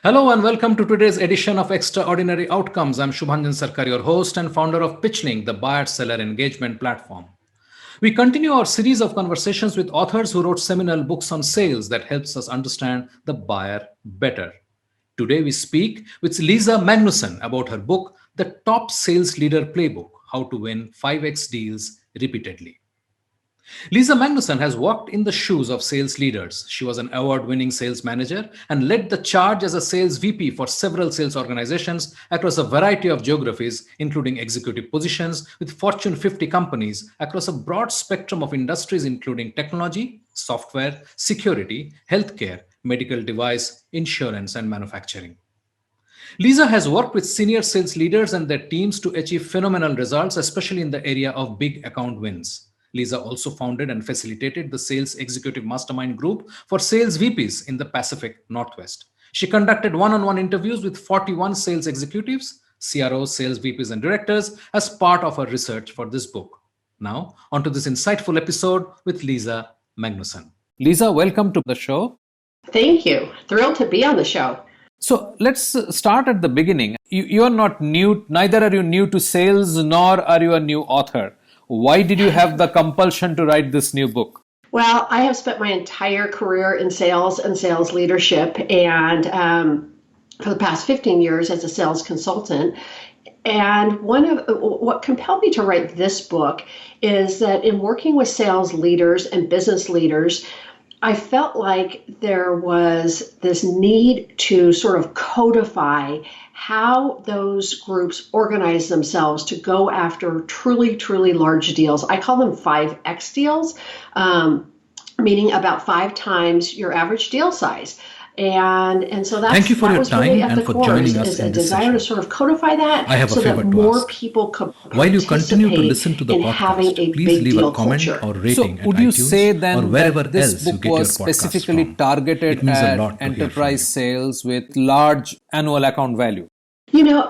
Hello and welcome to today's edition of Extraordinary Outcomes. I'm Shubhanjan Sarkar, your host and founder of Pitchling, the buyer-seller engagement platform. We continue our series of conversations with authors who wrote seminal books on sales that helps us understand the buyer better. Today we speak with Lisa Magnuson about her book, The Top Sales Leader Playbook: How to Win 5x Deals Repeatedly. Lisa Magnuson has walked in the shoes of sales leaders. She was an award winning sales manager and led the charge as a sales VP for several sales organizations across a variety of geographies, including executive positions with Fortune 50 companies across a broad spectrum of industries, including technology, software, security, healthcare, medical device, insurance, and manufacturing. Lisa has worked with senior sales leaders and their teams to achieve phenomenal results, especially in the area of big account wins. Lisa also founded and facilitated the Sales Executive Mastermind Group for sales VPs in the Pacific Northwest. She conducted one on one interviews with 41 sales executives, CROs, sales VPs, and directors as part of her research for this book. Now, on to this insightful episode with Lisa Magnuson. Lisa, welcome to the show. Thank you. Thrilled to be on the show. So let's start at the beginning. You're not new, neither are you new to sales, nor are you a new author. Why did you have the compulsion to write this new book? Well, I have spent my entire career in sales and sales leadership, and for the past 15 years as a sales consultant. And one of what compelled me to write this book is that in working with sales leaders and business leaders, I felt like there was this need to sort of codify how those groups organize themselves to go after truly, truly large deals. I call them 5X deals, meaning about 5 times your average deal size. And so Thank you for that your was time really at and the for core, joining us is a in this desire to session. sort of codify that I have a so that favor to more ask. people could While you continue to listen to the in having podcast, a please big leave a deal comment culture. or So, rating at would you iTunes say or then wherever that this else you book get your was podcast specifically from? It targeted means a at lot to hear from enterprise you. sales with large annual account value?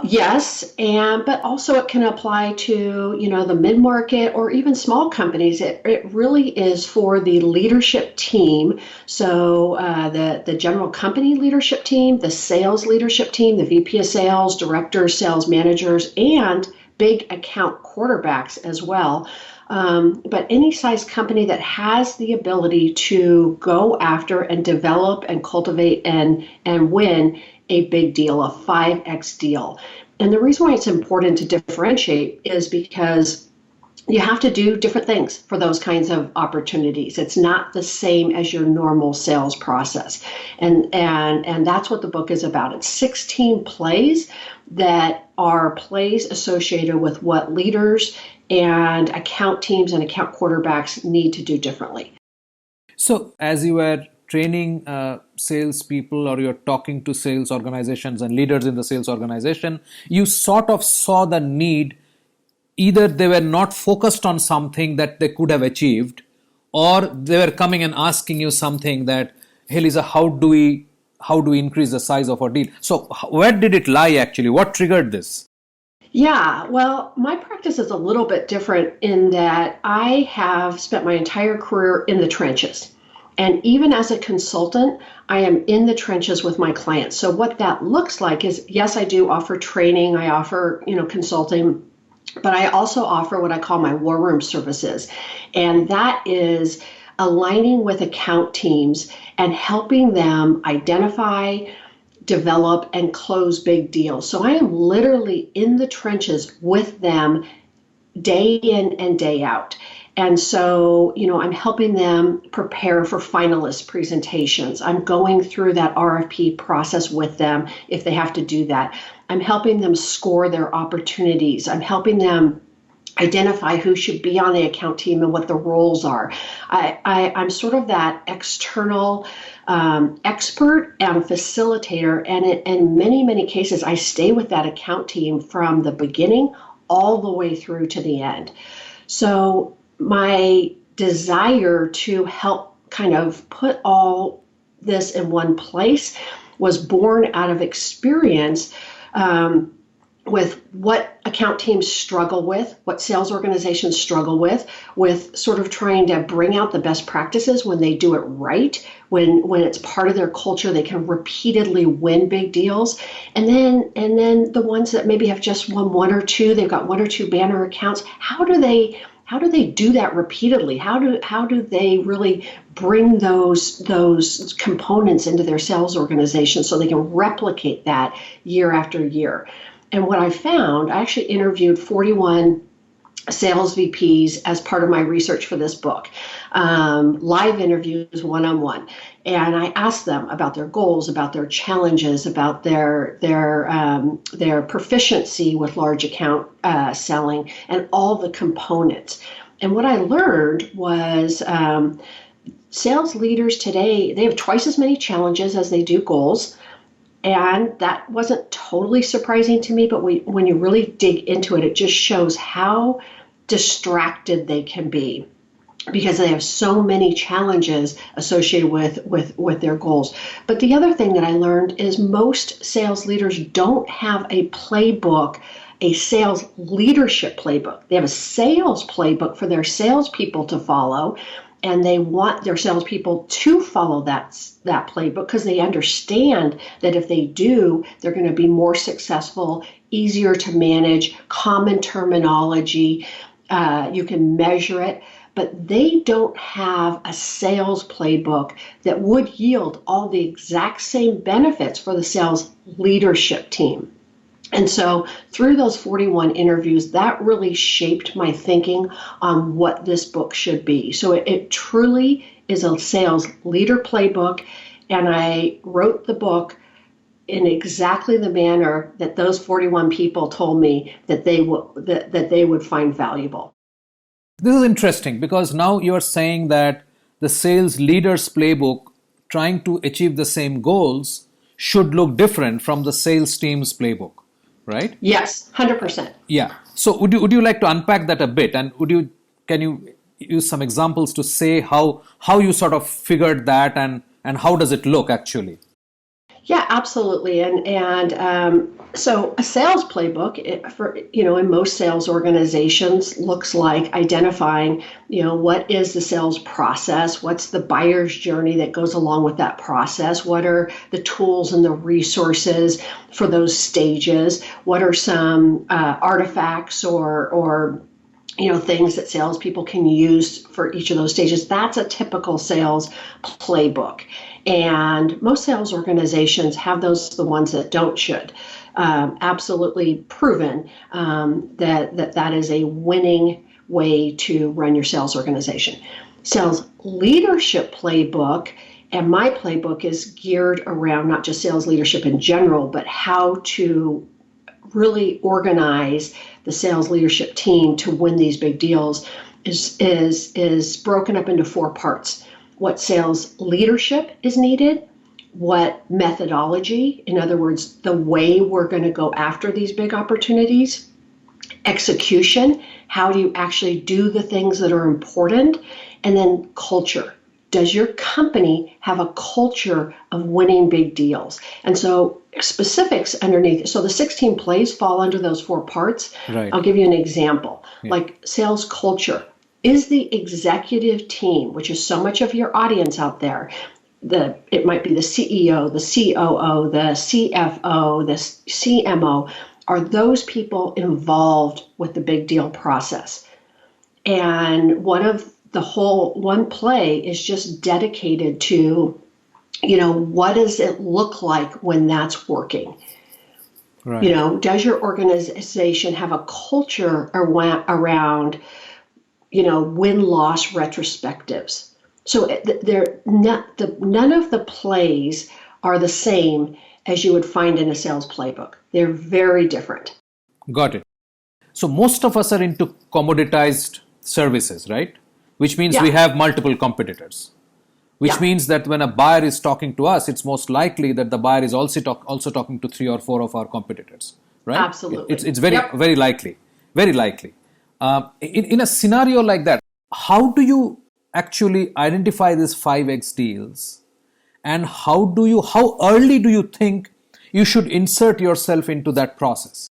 Yes, but also it can apply to, the mid-market or even small companies. It really is for the leadership team. So the general company leadership team, the sales leadership team, the VP of sales, directors, sales managers, and big account quarterbacks as well. But any size company that has the ability to go after and develop and cultivate and win a big deal, a 5X deal. And the reason why it's important to differentiate is because you have to do different things for those kinds of opportunities. It's not the same as your normal sales process. And that's what the book is about. It's 16 plays that are plays associated with what leaders and account teams and account quarterbacks need to do differently. So, as you were training salespeople or you're talking to sales organizations and leaders in the sales organization, you sort of saw the need. Either they were not focused on something that they could have achieved, or they were coming and asking you something that, hey Lisa, how do we increase the size of our deal? So where did it lie actually? What triggered this? Yeah, well, my practice is a little bit different in that I have spent my entire career in the trenches. And even as a consultant, I am in the trenches with my clients. So what that looks like is, yes, I do offer training, I offer, consulting, but I also offer what I call my war room services. And that is aligning with account teams and helping them identify, develop, and close big deals. So I am literally in the trenches with them day in and day out. And so, I'm helping them prepare for finalist presentations. I'm going through that RFP process with them if they have to do that. I'm helping them score their opportunities. I'm helping them identify who should be on the account team and what the roles are. I'm sort of that external expert and facilitator. And in many, many cases, I stay with that account team from the beginning all the way through to the end. So my desire to help kind of put all this in one place was born out of experience with what account teams struggle with, what sales organizations struggle with sort of trying to bring out the best practices when they do it right, when it's part of their culture, they can repeatedly win big deals. And then the ones that maybe have just won one or two, they've got one or two banner accounts. How do they do that repeatedly? How do they really bring those components into their sales organization so they can replicate that year after year? And what I found, I actually interviewed 41 sales VPs as part of my research for this book, live interviews, one-on-one. And I asked them about their goals, about their challenges, about their proficiency with large account selling, and all the components. And what I learned was sales leaders today, they have twice as many challenges as they do goals. And that wasn't totally surprising to me, but when you really dig into it, it just shows how distracted they can be because they have so many challenges associated with their goals. But the other thing that I learned is most sales leaders don't have a playbook, a sales leadership playbook. They have a sales playbook for their salespeople to follow, and they want their salespeople to follow that playbook because they understand that if they do, they're going to be more successful, easier to manage, common terminology, you can measure it, but they don't have a sales playbook that would yield all the exact same benefits for the sales leadership team. And so through those 41 interviews, that really shaped my thinking on what this book should be. So it truly is a sales leader playbook, and I wrote the book in exactly the manner that those 41 people told me that they would find valuable. This is interesting because now you are saying that the sales leader's playbook trying to achieve the same goals should look different from the sales team's playbook, right? Yes, 100%. Yeah. So would you like to unpack that a bit, and can you use some examples to say how you sort of figured that and how does it look actually? Yeah, absolutely. And so a sales playbook in most sales organizations looks like identifying, what is the sales process? What's the buyer's journey that goes along with that process? What are the tools and the resources for those stages? What are some artifacts or things that salespeople can use for each of those stages? That's a typical sales playbook. And most sales organizations have those, the ones that don't should. Absolutely proven that is a winning way to run your sales organization. Sales leadership playbook, and my playbook is geared around not just sales leadership in general, but how to really organize the sales leadership team to win these big deals is broken up into 4 parts. What sales leadership is needed, what methodology, in other words, the way we're going to go after these big opportunities, execution, how do you actually do the things that are important, and then culture. Does your company have a culture of winning big deals? And so specifics underneath, so the 16 plays fall under those 4 parts. Right. I'll give you an example, Yeah. like sales culture. Is the executive team, which is so much of your audience out there, it might be the CEO, the COO, the CFO, the CMO, are those people involved with the big deal process? And one play is just dedicated to, what does it look like when that's working? Right. Does your organization have a culture around win-loss retrospectives? So none of the plays are the same as you would find in a sales playbook. They're very different. Got it. So most of us are into commoditized services, right? Which means we have multiple competitors. Which means that when a buyer is talking to us, it's most likely that the buyer is also talking to 3 or 4 of our competitors, right? Absolutely. It's very likely, very likely. In a scenario like that, how do you actually identify these 5x deals, and how early do you think you should insert yourself into that process?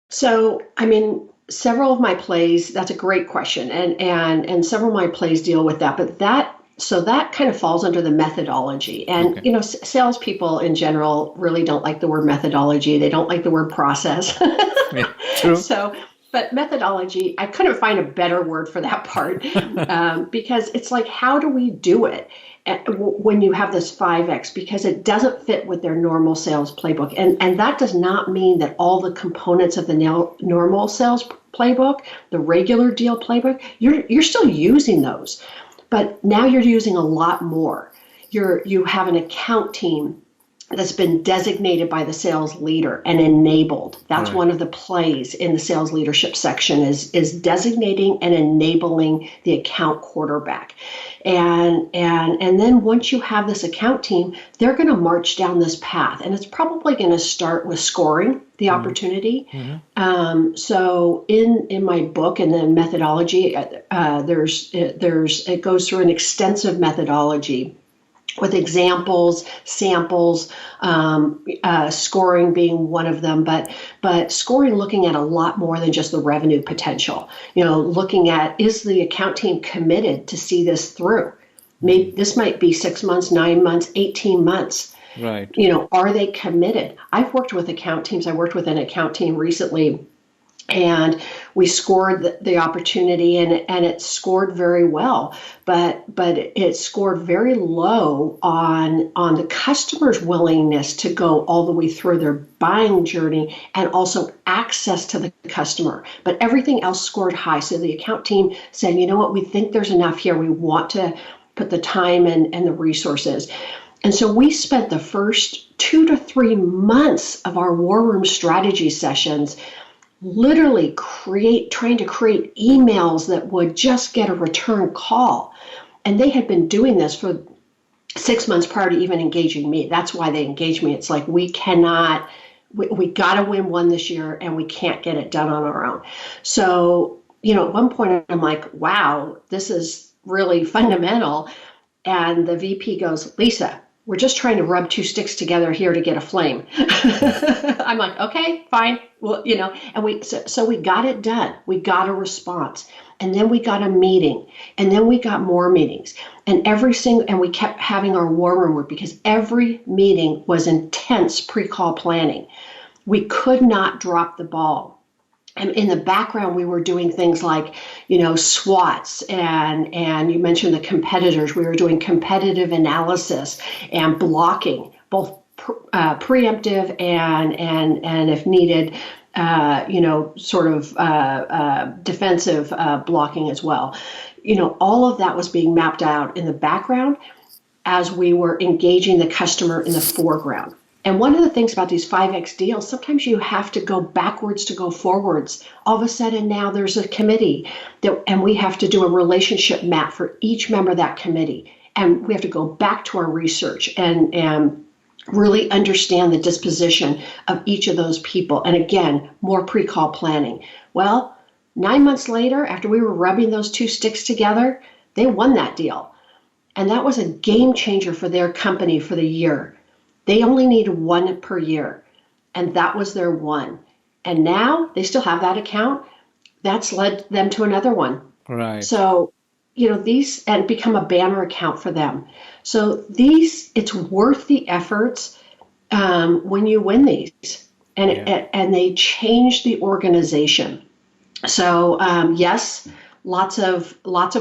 So, I mean, several of my plays, that's a great question. And several of my plays deal with that, but that kind of falls under the methodology. And, Okay. salespeople in general really don't like the word methodology. They don't like the word process. Yeah, true. So, but methodology, I couldn't find a better word for that part, because it's like, how do we do it when you have this 5X? Because it doesn't fit with their normal sales playbook. And that does not mean that all the components of the normal sales playbook, the regular deal playbook, you're still using those. But now you're using a lot more. You have an account team that's been designated by the sales leader and enabled. That's Right. one of the plays in the sales leadership section is designating and enabling the account quarterback. And then once you have this account team, they're going to march down this path. And it's probably going to start with scoring the opportunity. So in my book and the methodology, it goes through an extensive methodology with examples, samples, scoring being one of them, but scoring looking at a lot more than just the revenue potential. Looking at, is the account team committed to see this through? Maybe this might be 6 months, 9 months, 18 months. Right. Are they committed? I've worked with account teams. I worked with an account team recently, and we scored the opportunity, and it scored very well, but it scored very low on the customer's willingness to go all the way through their buying journey and also access to the customer. But everything else scored high. So the account team said, you know what, we think there's enough here. We want to put the time and the resources. And so we spent the first 2 to 3 months of our War Room strategy sessions literally trying to create emails that would just get a return call. And they had been doing this for 6 months prior to even engaging me. That's why they engaged me. It's like, we got to win one this year, and we can't get it done on our own. So, at one point I'm like, wow, this is really fundamental. And the VP goes, Lisa, we're just trying to rub 2 sticks together here to get a flame. I'm like, okay, fine. Well, and we got it done. We got a response. And then we got a meeting. And then we got more meetings. And and we kept having our war room work, because every meeting was intense pre-call planning. We could not drop the ball. And in the background, we were doing things like, SWOTs, and you mentioned the competitors. We were doing competitive analysis and blocking, both preemptive and if needed, defensive blocking as well. All of that was being mapped out in the background as we were engaging the customer in the foreground. And one of the things about these 5X deals, sometimes you have to go backwards to go forwards. All of a sudden now there's a committee and we have to do a relationship map for each member of that committee. And we have to go back to our research and really understand the disposition of each of those people. And again, more pre-call planning. Well, 9 months later, after we were rubbing those 2 sticks together, they won that deal. And that was a game changer for their company for the year. They only needed 1 per year, and that was their one. And now they still have that account. That's led them to another one. Right. So, these, and become a banner account for them. So it's worth the efforts when you win these, and they change the organization. So yes. Lots of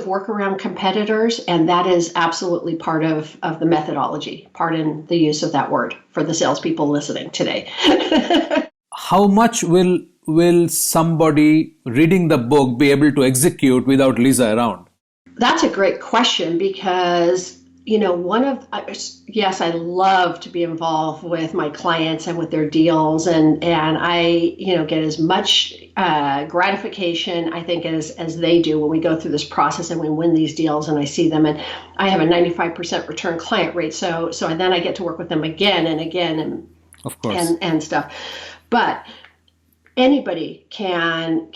work around competitors, and that is absolutely part of the methodology. Pardon the use of that word for the salespeople listening today. How much will somebody reading the book be able to execute without Lisa around? That's a great question, because yes, I love to be involved with my clients and with their deals, and I get as much gratification, I think, as they do when we go through this process and we win these deals and I see them, and I have a 95% return client rate, so then I get to work with them again and again, and of course, and stuff. But anybody can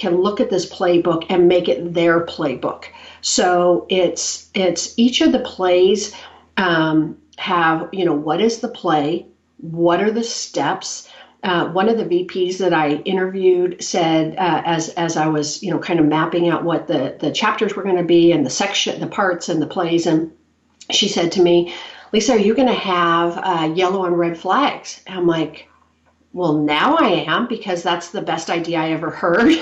look at this playbook and make it their playbook. So it's each of the plays have, what is the play? What are the steps? One of the VPs that I interviewed said, as I was, kind of mapping out what the chapters were going to be and the parts and the plays, and she said to me, "Lisa, are you going to have yellow and red flags?" And I'm like, "Well, now I am, because that's the best idea I ever heard."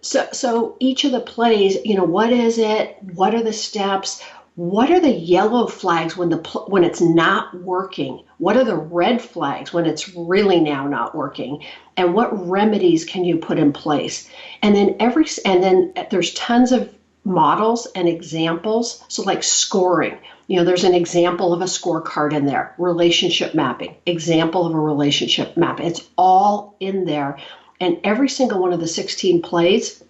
So each of the plays, what is it? What are the steps? What are the yellow flags when it's not working? What are the red flags when it's really now not working? And what remedies can you put in place? And then there's tons of models and examples. So like scoring, there's an example of a scorecard in there. Relationship mapping, example of a relationship map. It's all in there. And every single one of the 16 plays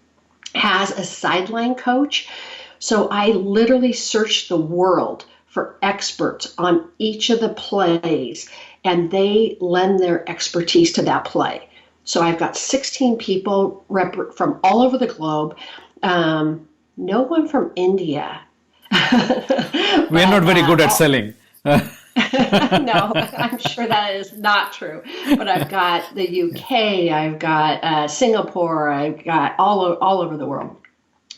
has a sideline coach. So I literally searched the world for experts on each of the plays, and they lend their expertise to that play. So I've got 16 people from all over the globe. No one from India. We're not very good at selling. No, I'm sure that is not true. But I've got the UK, I've got Singapore, I've got all over the world,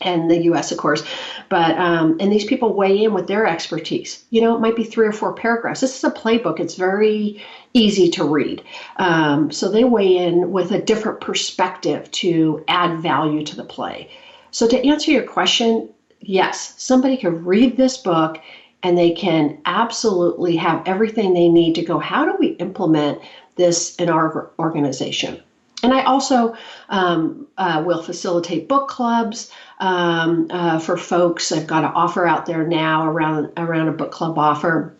and the US, of course. But and these people weigh in with their expertise. It might be 3 or 4 paragraphs. This is a playbook. It's very easy to read. So they weigh in with a different perspective to add value to the play. So to answer your question, yes, somebody could read this book and they can absolutely have everything they need to go, how do we implement this in our organization? And I also will facilitate book clubs for folks. I've got an offer out there now around a book club offer.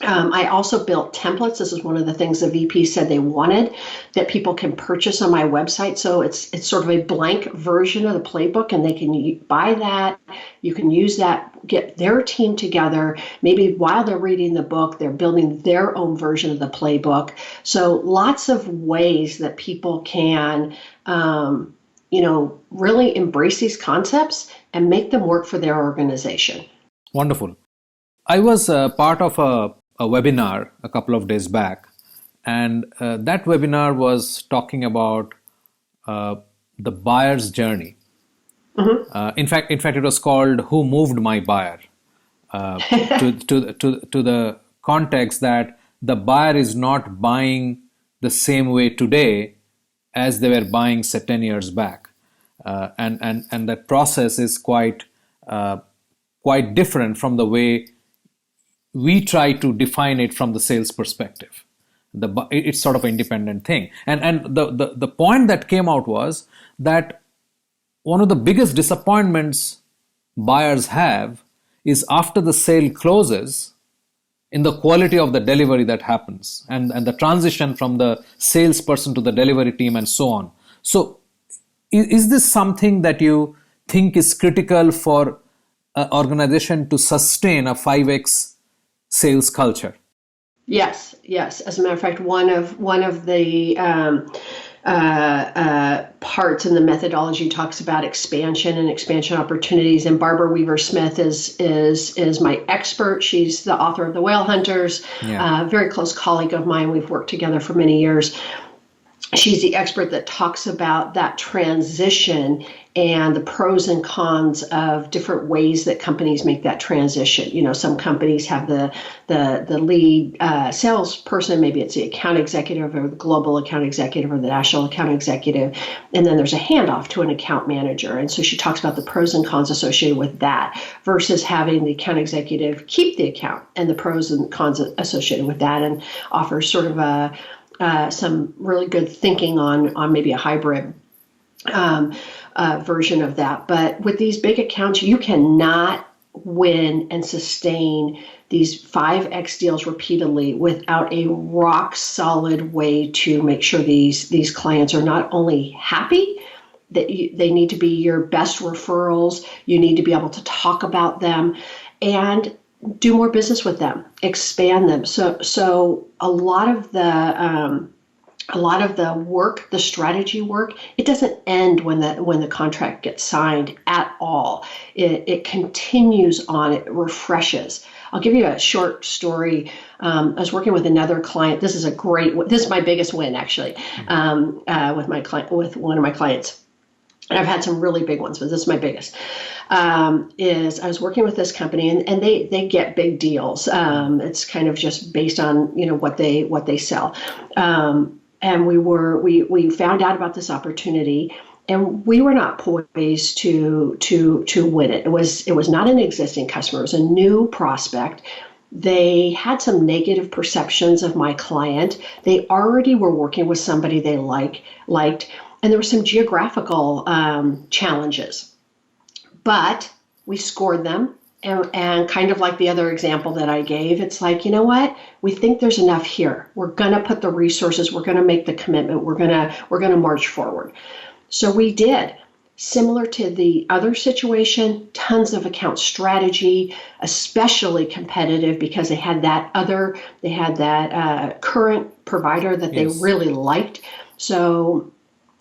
I also built templates. This is one of the things the VP said they wanted, that people can purchase on my website. So it's sort of a blank version of the playbook, and they can buy that. You can use that, get their team together. Maybe while they're reading the book, they're building their own version of the playbook. So lots of ways that people can, really embrace these concepts and make them work for their organization. Wonderful. I was part of a webinar a couple of days back, and that webinar was talking about the buyer's journey. Mm-hmm. In fact, it was called "Who Moved My Buyer?" to the context that the buyer is not buying the same way today as they were buying, say, 10 years back, and that process is quite different from the way we try to define it from the sales perspective. It's sort of an independent thing. And the point that came out was that one of the biggest disappointments buyers have is after the sale closes, in the quality of the delivery that happens, and the transition from the salesperson to the delivery team and so on. So is this something that you think is critical for an organization to sustain a 5x sales culture? Yes. As a matter of fact, one of the parts in the methodology talks about expansion and expansion opportunities. And Barbara Weaver Smith is my expert. She's the author of The Whale Hunters, very close colleague of mine. We've worked together for many years. She's the expert that talks about that transition and the pros and cons of different ways that companies make that transition. Some companies have the lead salesperson, maybe it's the account executive or the global account executive or the national account executive, and then there's a handoff to an account manager. And so she talks about the pros and cons associated with that versus having the account executive keep the account and the pros and cons associated with that, and offers sort of some really good thinking on maybe a hybrid version of that. But with these big accounts, you cannot win and sustain these 5x deals repeatedly without a rock solid way to make sure these clients are not only happy, that they need to be your best referrals. You need to be able to talk about them and do more business with them, expand them. So a lot of the work, the strategy work, it doesn't end when the contract gets signed at all. It continues on. It refreshes. I'll give you a short story. I was working with another client. This is my biggest win, actually, with one of my clients. And I've had some really big ones, but this is my biggest. Is I was working with this company, and they get big deals. It's kind of just based on what they sell. And we found out about this opportunity, and we were not poised to win it. It was not an existing customer. It was a new prospect. They had some negative perceptions of my client. They already were working with somebody they liked, and there were some geographical challenges. But we scored them, and kind of like the other example that I gave, it's like, you know what? We think there's enough here. We're going to put the resources. We're going to make the commitment. We're going to march forward. So we did. Similar to the other situation, tons of account strategy, especially competitive because they had that current provider that they really liked. So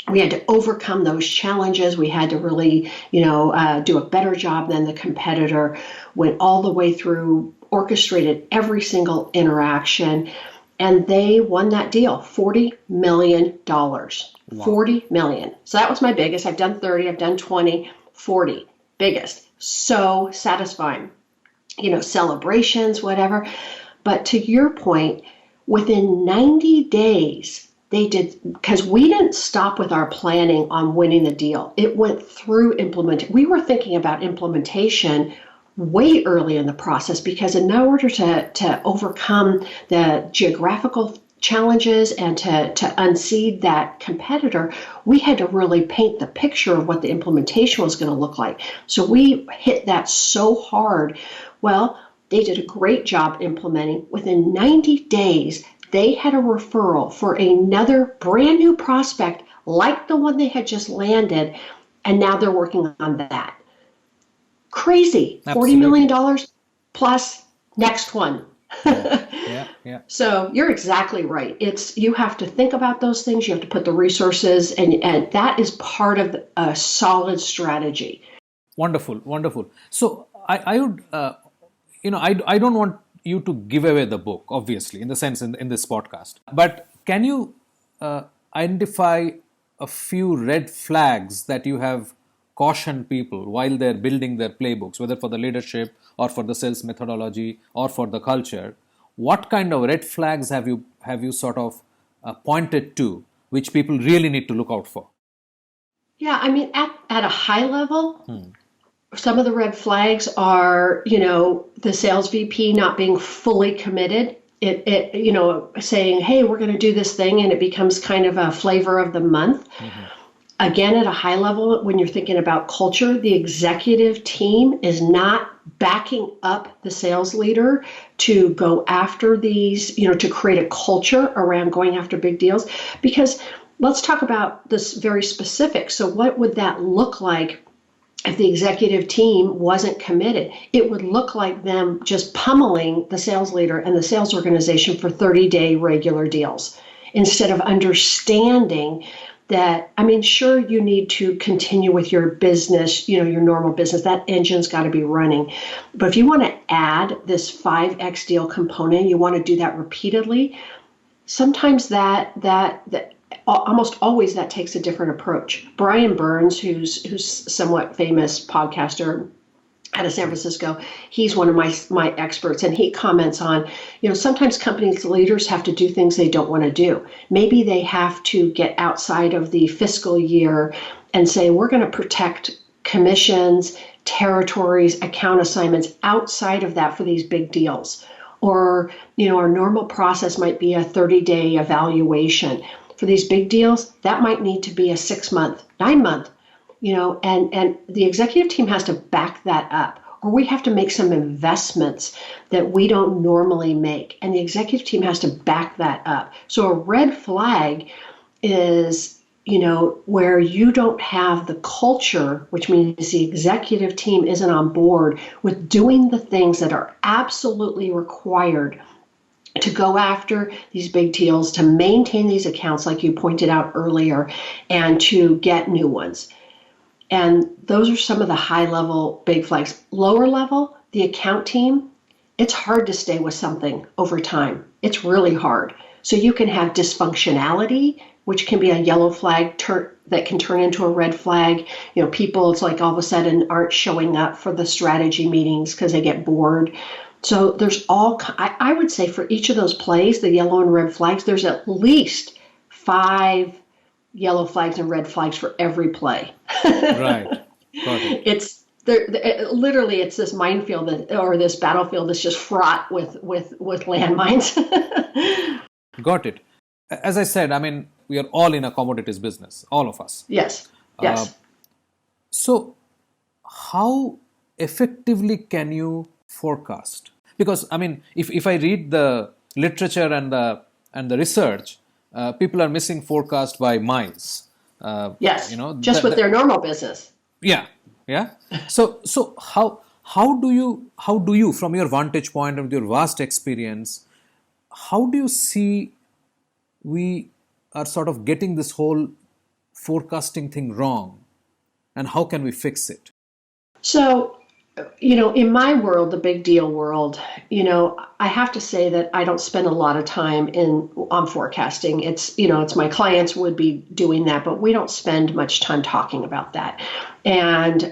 we had to overcome those challenges. We had to really, do a better job than the competitor. Went all the way through, orchestrated every single interaction, and they won that deal, $40 million. Wow. 40 million. So that was my biggest. I've done 30, I've done 20, 40, biggest. So satisfying, celebrations, whatever. But to your point, within 90 days, they did, because we didn't stop with our planning on winning the deal. It went through implementation. We were thinking about implementation way early in the process, because in order to overcome the geographical challenges and to unseat that competitor, we had to really paint the picture of what the implementation was going to look like. So we hit that so hard. Well, they did a great job implementing. Within 90 days, they had a referral for another brand new prospect like the one they had just landed, and now they're working on that. Crazy. $40 million plus next one. Yeah. So you're exactly right. You have to think about those things. You have to put the resources, and that is part of a solid strategy. Wonderful. So I would, I don't want you to give away the book, obviously, in the sense in this podcast. But can you identify a few red flags that you have cautioned people while they're building their playbooks, whether for the leadership or for the sales methodology or for the culture? What kind of red flags have you sort of pointed to, which people really need to look out for? Yeah, I mean, at a high level, some of the red flags are, the sales VP not being fully committed. It saying, hey, we're going to do this thing, and it becomes kind of a flavor of the month. Mm-hmm. Again, at a high level, when you're thinking about culture, the executive team is not backing up the sales leader to go after these, to create a culture around going after big deals. Because let's talk about this very specific. So what would that look like if the executive team wasn't committed? It would look like them just pummeling the sales leader and the sales organization for 30-day regular deals instead of understanding that, sure, you need to continue with your business, your normal business. That engine's got to be running. But if you want to add this 5X deal component, you want to do that repeatedly, sometimes that almost always that takes a different approach. Brian Burns, who's somewhat famous podcaster out of San Francisco, he's one of my experts, and he comments on, sometimes companies leaders have to do things they don't want to do. Maybe they have to get outside of the fiscal year and say, we're going to protect commissions, territories, account assignments outside of that for these big deals. Or, our normal process might be a 30-day evaluation. For these big deals, that might need to be a 6-month, 9-month, and the executive team has to back that up, or we have to make some investments that we don't normally make, and the executive team has to back that up. So a red flag is, where you don't have the culture, which means the executive team isn't on board with doing the things that are absolutely required to go after these big deals, to maintain these accounts, like you pointed out earlier, and to get new ones. And those are some of the high level big flags. Lower level, the account team it's hard to stay with something over time. It's really hard. So you can have dysfunctionality, which can be a yellow flag that can turn into a red flag. People, it's like all of a sudden aren't showing up for the strategy meetings because they get bored. So there's I would say for each of those plays, the yellow and red flags, there's at least 5 yellow flags and red flags for every play. Right. Got it. Literally, it's this minefield or this battlefield that's just fraught with landmines. Got it. As I said, I mean, we are all in a commodities business, all of us. Yes. Yes. So how effectively can you forecast? Because, I mean, if I read the literature and the research, people are missing forecast by miles. Yes. Just with their normal business. Yeah. Yeah. So how do you, from your vantage point and with your vast experience, how do you see we are sort of getting this whole forecasting thing wrong, and how can we fix it? So, in my world, the big deal world, I have to say that I don't spend a lot of time on forecasting. It's my clients would be doing that, but we don't spend much time talking about that. And,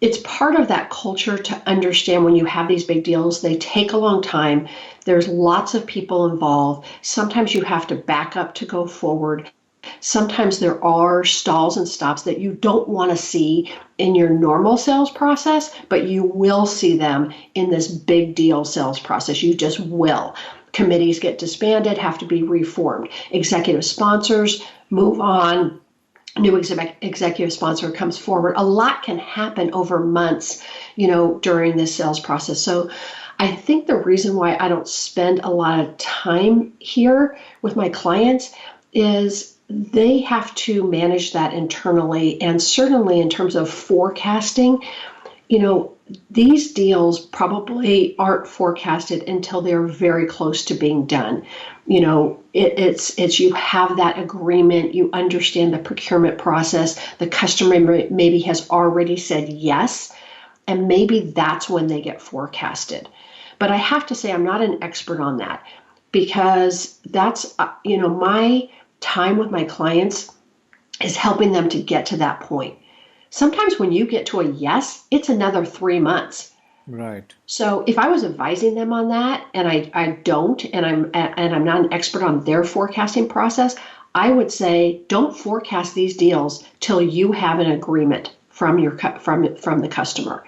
it's part of that culture to understand when you have these big deals, they take a long time. There's lots of people involved. Sometimes you have to back up to go forward. Sometimes there are stalls and stops that you don't want to see in your normal sales process, but you will see them in this big deal sales process. You just will. Committees get disbanded, have to be reformed. Executive sponsors move on. New executive sponsor comes forward. A lot can happen over months, during this sales process. So I think the reason why I don't spend a lot of time here with my clients is they have to manage that internally. And certainly in terms of forecasting, these deals probably aren't forecasted until they're very close to being done. It's you have that agreement, you understand the procurement process, the customer maybe has already said yes, and maybe that's when they get forecasted. But I have to say I'm not an expert on that, because that's, my time with my clients is helping them to get to that point. Sometimes when you get to a yes, it's another 3 months. Right. So if I was advising them on that, and I don't, and I'm not an expert on their forecasting process, I would say don't forecast these deals till you have an agreement from the customer,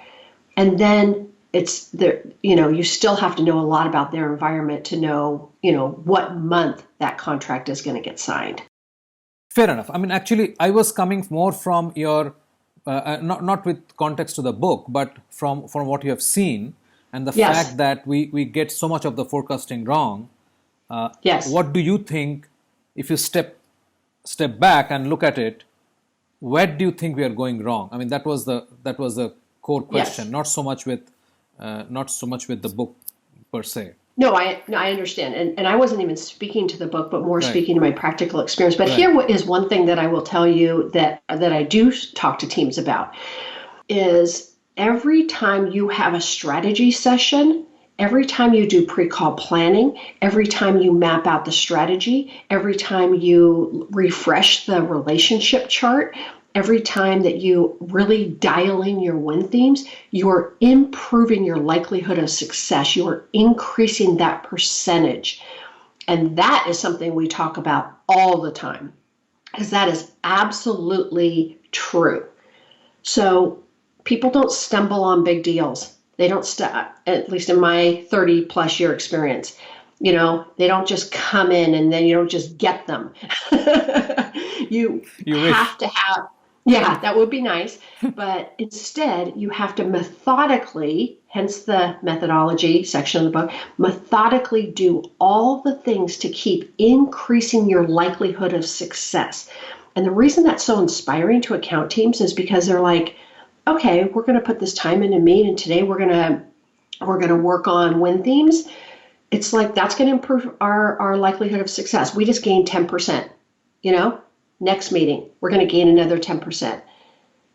and then it's there. You still have to know a lot about their environment to know what month that contract is going to get signed. Fair enough. I mean, actually, I was coming more from your not with context to the book, but from what you have seen and the fact that we get so much of the forecasting wrong. Yes. What do you think, if you step back and look at it, where do you think we are going wrong? I mean, that was the core question, not so much with the book per se. No, I understand. And I wasn't even speaking to the book, but more speaking to my practical experience. But here is one thing that I will tell you that I do talk to teams about is every time you have a strategy session, every time you do pre-call planning, every time you map out the strategy, every time you refresh the relationship chart, every time that you really dial in your win themes, you're improving your likelihood of success. You're increasing that percentage. And that is something we talk about all the time, because that is absolutely true. So people don't stumble on big deals. They don't, at least in my 30 plus year experience, they don't just come in and then you don't just get them. you have to have, that would be nice. But instead, you have to methodically, hence the methodology section of the book, methodically do all the things to keep increasing your likelihood of success. And the reason that's so inspiring to account teams is because they're like, okay, we're going to put this time into meet, and today we're going to work on win themes. It's like that's going to improve our likelihood of success. We just gained 10%. Next meeting, we're going to gain another 10%.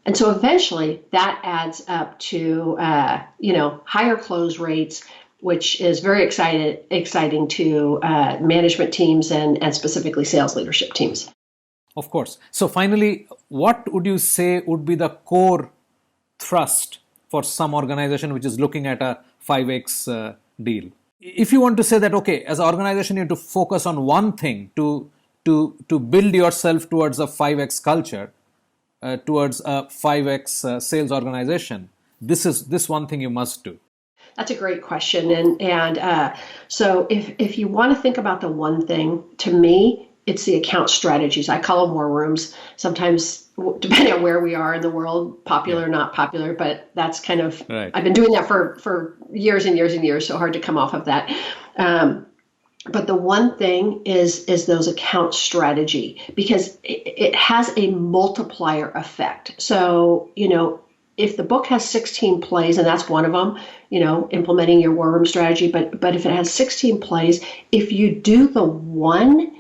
And so eventually that adds up to, higher close rates, which is very exciting to management teams and specifically sales leadership teams. Of course. So finally, what would you say would be the core thrust for some organization which is looking at a 5x deal? If you want to say that, okay, as an organization, you have to focus on one thing to build yourself towards a 5x culture, towards a 5x sales organization, this one thing you must do. That's a great question. And so if you want to think about the one thing, to me, it's the account strategies. I call them war rooms. Sometimes, depending on where we are in the world, popular or not popular, but that's kind of, right. I've been doing that for years and years and years, so hard to come off of that. But the one thing is those account strategy, because it has a multiplier effect. So, if the book has 16 plays, and that's one of them, implementing your war room strategy, but if it has 16 plays, if you do the one,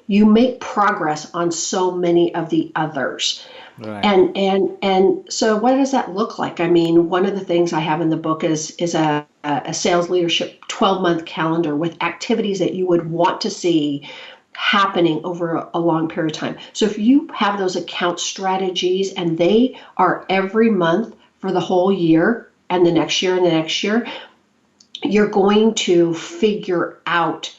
you make progress on so many of the others. Right. And so what does that look like? I mean, one of the things I have in the book is a sales leadership 12-month calendar with activities that you would want to see happening over a long period of time. So if you have those account strategies and they are every month for the whole year and the next year and the next year, you're going to figure out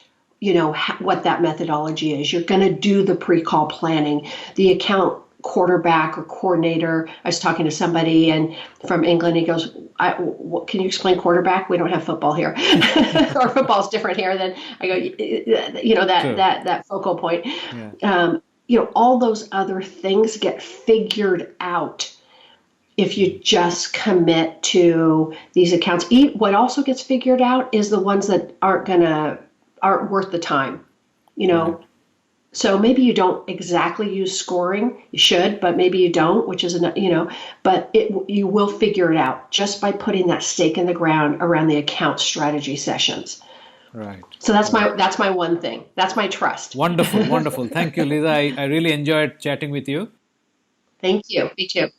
what that methodology is. You're going to do the pre-call planning, the account quarterback or coordinator. I was talking to somebody and from England, he goes, can you explain quarterback? We don't have football here. Or football's different here. Then I go, that focal point. Yeah. All those other things get figured out if you just commit to these accounts. What also gets figured out is the ones that aren't worth the time, Right. So maybe you don't exactly use scoring. You should, but maybe you don't, which is, but you will figure it out just by putting that stake in the ground around the account strategy sessions. Right. So that's my one thing. That's my trust. Wonderful, wonderful. Thank you, Lisa. I really enjoyed chatting with you. Thank you. Me too.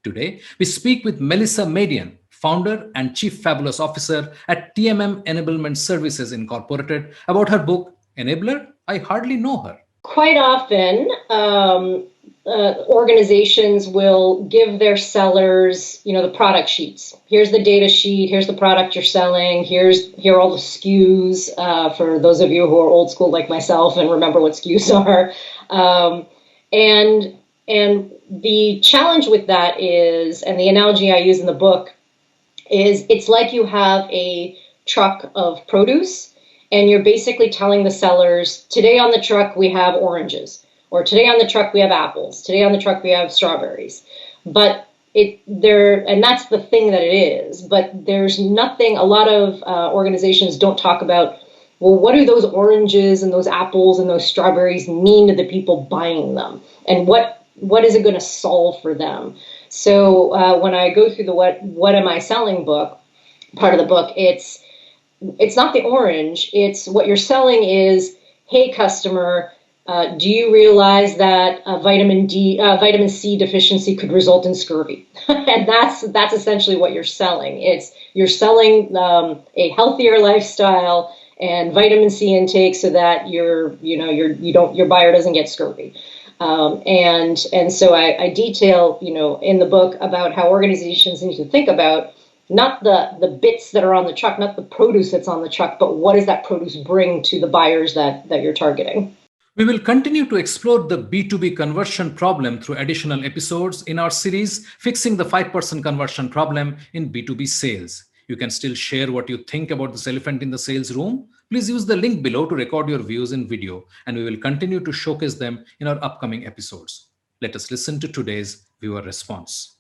Today, we speak with Melissa Madian, founder and chief fabulous officer at TMM Enablement Services Incorporated, about her book, Enabler? I Hardly Know Her. Quite often, organizations will give their sellers, the product sheets. Here's the data sheet. Here's the product you're selling. Here are all the SKUs for those of you who are old school like myself and remember what SKUs are. And the challenge with that is, and the analogy I use in the book is, it's like you have a truck of produce and you're basically telling the sellers, today on the truck we have oranges, or today on the truck we have apples, today on the truck we have strawberries. But and that's the thing that it is, but there's nothing, a lot of organizations don't talk about, well, what do those oranges and those apples and those strawberries mean to the people buying them? And what is it going to solve for them? So when I go through the what am I selling book, part of the book, it's not the orange. It's what you're selling is, hey, customer, do you realize that vitamin C deficiency could result in scurvy? And that's essentially what you're selling. You're selling a healthier lifestyle and vitamin C intake so that your buyer doesn't get scurvy. And so I detail, in the book about how organizations need to think about not the bits that are on the truck, not the produce that's on the truck, but what does that produce bring to the buyers that you're targeting? We will continue to explore the B2B conversion problem through additional episodes in our series, Fixing the 5% Conversion Problem in B2B Sales. You can still share what you think about this elephant in the sales room. Please use the link below to record your views in video, and we will continue to showcase them in our upcoming episodes. Let us listen to today's viewer response.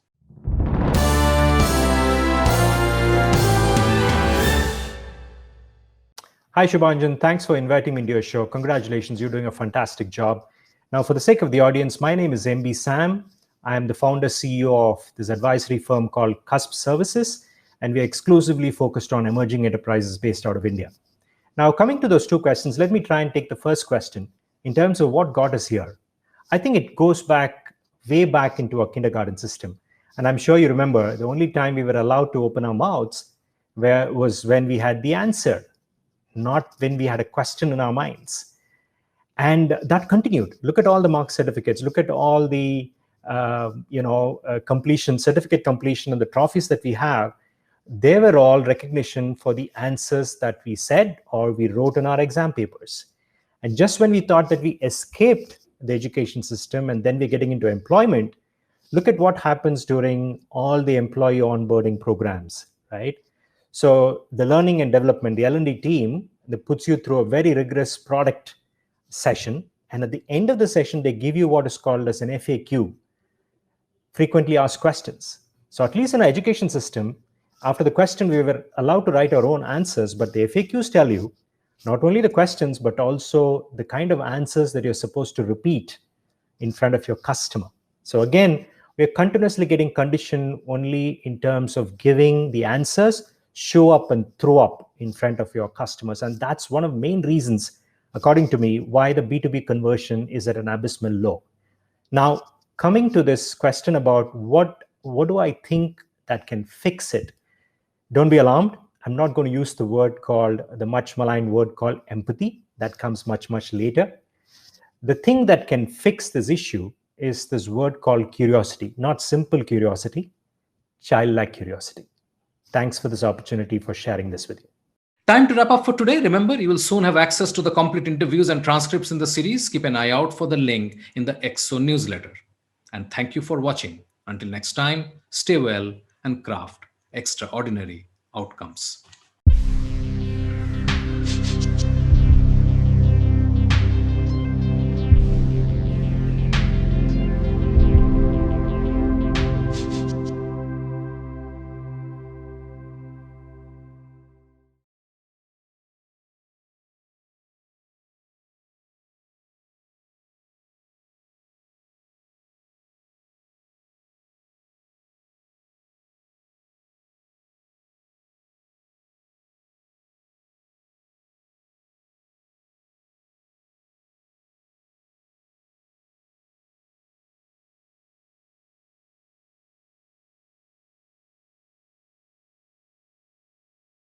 Hi, Shubhanjan. Thanks for inviting me into your show. Congratulations, you're doing a fantastic job. Now, for the sake of the audience, my name is MB Sam. I am the founder CEO of this advisory firm called Cusp Services, and we are exclusively focused on emerging enterprises based out of India. Now, coming to those two questions, let me try and take the first question in terms of what got us here. I think it goes back way back into our kindergarten system. And I'm sure you remember the only time we were allowed to open our mouths was when we had the answer, not when we had a question in our minds. And that continued. Look at all the mark certificates. Look at all the completion, certificate completion, and the trophies that we have. They were all recognition for the answers that we said or we wrote in our exam papers. And just when we thought that we escaped the education system and then we're getting into employment, look at what happens during all the employee onboarding programs, right? So the learning and development, the L&D team, that puts you through a very rigorous product session. And at the end of the session, they give you what is called as an FAQ, frequently asked questions. So at least in our education system, after the question, we were allowed to write our own answers, but the FAQs tell you not only the questions, but also the kind of answers that you're supposed to repeat in front of your customer. So again, we're continuously getting conditioned only in terms of giving the answers, show up and throw up in front of your customers. And that's one of the main reasons, according to me, why the B2B conversion is at an abysmal low. Now, coming to this question about what do I think that can fix it? Don't be alarmed. I'm not going to use the much maligned word called empathy. That comes much, much later. The thing that can fix this issue is this word called curiosity, not simple curiosity, childlike curiosity. Thanks for this opportunity for sharing this with you. Time to wrap up for today. Remember, you will soon have access to the complete interviews and transcripts in the series. Keep an eye out for the link in the EXO newsletter. And thank you for watching. Until next time, stay well and craft extraordinary outcomes.